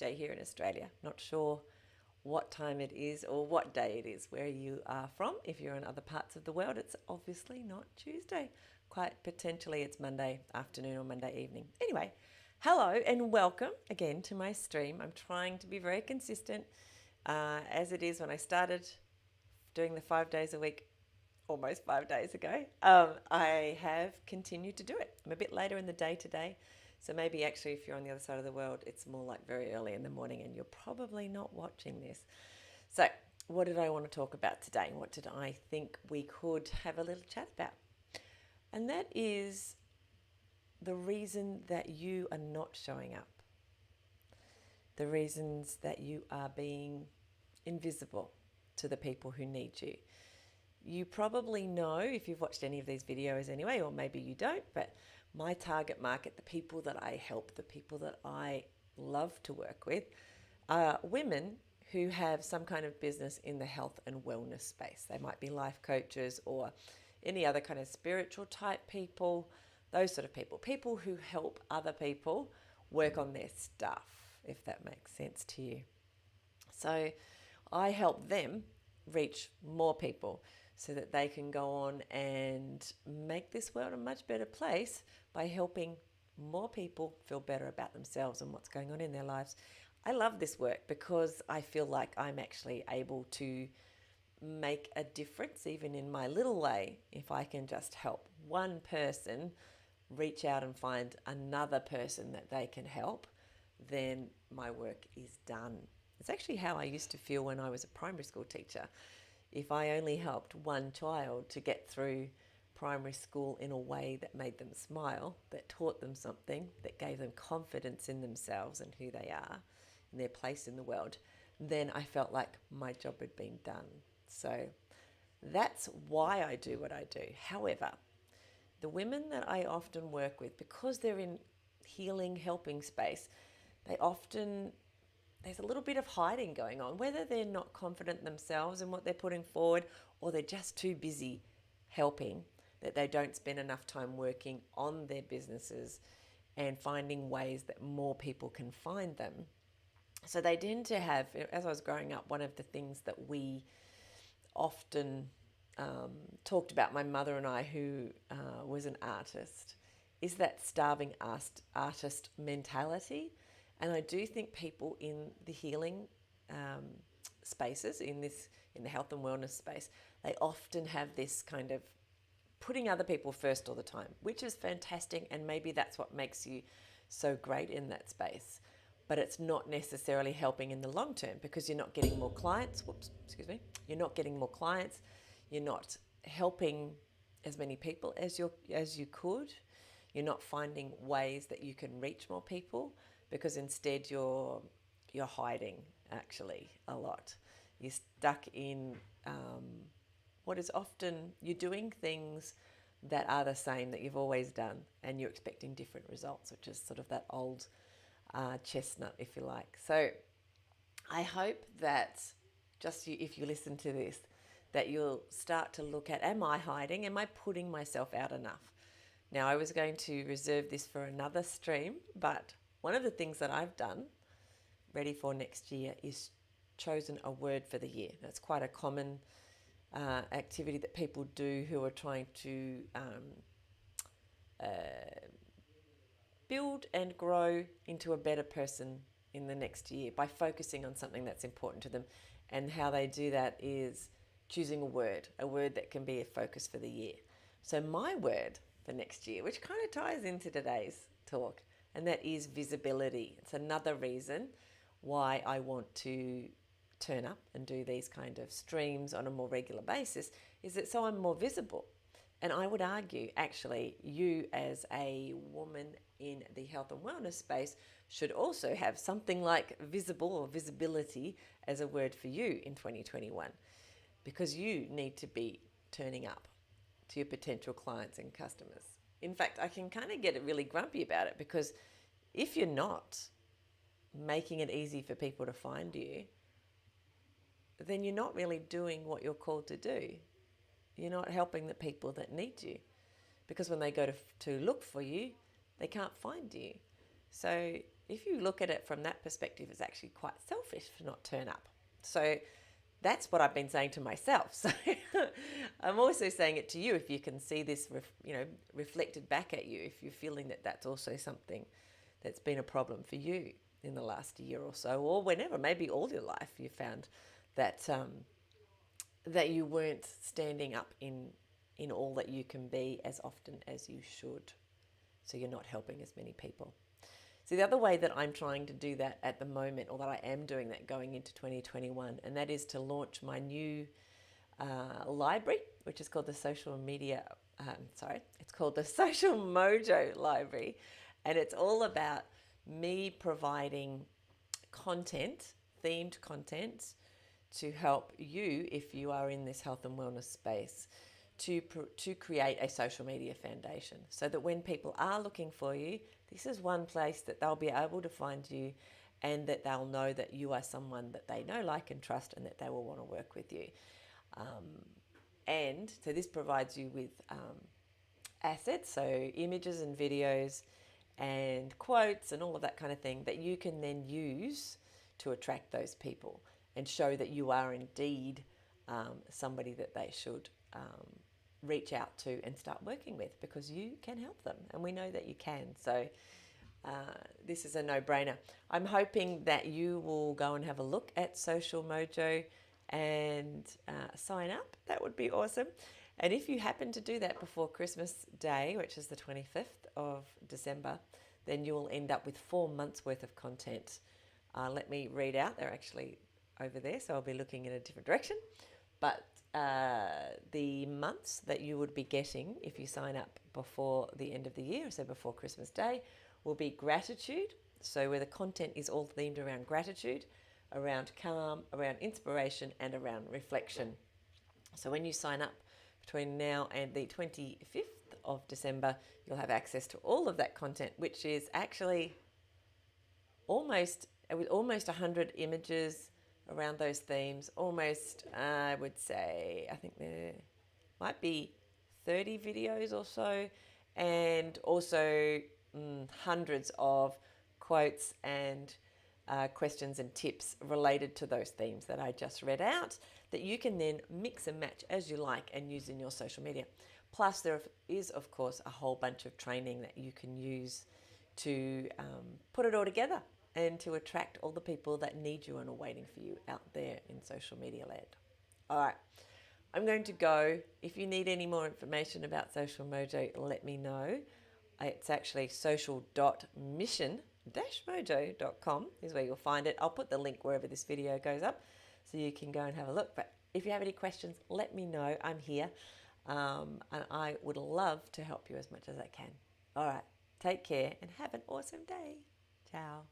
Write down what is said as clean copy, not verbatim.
Day here in Australia. Not sure what time it is or what day it is where you are from. If you're in other parts of the world, it's obviously not Tuesday. Quite potentially it's Monday afternoon or Monday evening. Anyway, hello and welcome again to my stream. I'm trying to be very consistent as it is when I started doing the 5 days a week almost 5 days ago. I have continued to do it. I'm a bit later in the day today. So maybe actually if you're on the other side of the world, it's more like very early in the morning and you're probably not watching this. So what did I want to talk about today? What did I think we could have a little chat about? And that is the reason that you are not showing up. The reasons that you are being invisible to the people who need you. You probably know if you've watched any of these videos anyway, or maybe you don't, but my target market, the people that I help, the people that I love to work with, are women who have some kind of business in the health and wellness space. They might be life coaches or any other kind of spiritual type people, those sort of people. People who help other people work on their stuff, if that makes sense to you. So I help them reach more people so that they can go on and make this world a much better place by helping more people feel better about themselves and what's going on in their lives. I love this work because I feel like I'm actually able to make a difference, even in my little way, if I can just help one person reach out and find another person that they can help, then my work is done. It's actually how I used to feel when I was a primary school teacher. If I only helped one child to get through primary school in a way that made them smile, that taught them something, that gave them confidence in themselves and who they are and their place in the world, then I felt like my job had been done. So that's why I do what I do. However, the women that I often work with, because they're in healing, helping space, there's a little bit of hiding going on, whether they're not confident themselves in what they're putting forward or they're just too busy helping, that they don't spend enough time working on their businesses and finding ways that more people can find them. So they tend to have, as I was growing up, one of the things that we often talked about, my mother and I, who was an artist, is that starving artist mentality. And I do think people in the healing spaces, in the health and wellness space, they often have this kind of putting other people first all the time, which is fantastic, and maybe that's what makes you so great in that space. But it's not necessarily helping in the long term because you're not getting more clients. You're not getting more clients. You're not helping as many people as you could. You're not finding ways that you can reach more people, because instead you're hiding actually a lot. You're stuck in what is often, you're doing things that are the same that you've always done, and you're expecting different results, which is sort of that old chestnut, if you like. So I hope that if you listen to this, that you'll start to look at, am I hiding? Am I putting myself out enough? Now, I was going to reserve this for another stream, but one of the things that I've done, ready for next year, is chosen a word for the year. That's quite a common activity that people do who are trying to build and grow into a better person in the next year by focusing on something that's important to them. And how they do that is choosing a word that can be a focus for the year. So my word for next year, which kind of ties into today's talk, and that is visibility. It's another reason why I want to turn up and do these kind of streams on a more regular basis, is that so I'm more visible. And I would argue, actually, you as a woman in the health and wellness space should also have something like visible or visibility as a word for you in 2021, because you need to be turning up to your potential clients and customers. In fact, I can kind of get really grumpy about it, because if you're not making it easy for people to find you, then you're not really doing what you're called to do. You're not helping the people that need you, because when they go to look for you, they can't find you. So if you look at it from that perspective, it's actually quite selfish to not turn up. So that's what I've been saying to myself. So I'm also saying it to you, if you can see this, reflected back at you, if you're feeling that that's also something that's been a problem for you in the last year or so, or whenever, maybe all your life, you found that that you weren't standing up in all that you can be as often as you should. So you're not helping as many people. So the other way that I'm trying to do that at the moment, or that I am doing that going into 2021, and that is to launch my new library, which is called the it's called the Social Mojo Library. And it's all about me providing content, themed content, to help you, if you are in this health and wellness space, to create a social media foundation, so that when people are looking for you, this is one place that they'll be able to find you, and that they'll know that you are someone that they know, like, and trust, and that they will want to work with you. And so this provides you with assets, so images and videos and quotes and all of that kind of thing, that you can then use to attract those people and show that you are indeed somebody that they should reach out to and start working with, because you can help them, and we know that you can. So this is a no-brainer. I'm hoping that you will go and have a look at Social Mojo and sign up. That would be awesome. And if you happen to do that before Christmas Day, which is the 25th of December, then you will end up with 4 months worth of content. Let me read out. They're actually over there, so I'll be looking in a different direction. But the months that you would be getting if you sign up before the end of the year, so before Christmas Day, will be gratitude. So where the content is all themed around gratitude, around calm, around inspiration, and around reflection. So when you sign up between now and the 25th of December, you'll have access to all of that content, which is actually almost 100 images around those themes. Almost, I would say, I think there might be 30 videos or so, and also hundreds of quotes and questions and tips related to those themes that I just read out, that you can then mix and match as you like and use in your social media. Plus, there is, of course, a whole bunch of training that you can use to put it all together and to attract all the people that need you and are waiting for you out there in social media land. All right, I'm going to go. If you need any more information about Social Mojo, let me know. It's actually social.mission-mojo.com is where you'll find it. I'll put the link wherever this video goes up, so you can go and have a look. But if you have any questions, let me know. I'm here, and I would love to help you as much as I can. All right, take care and have an awesome day. Ciao.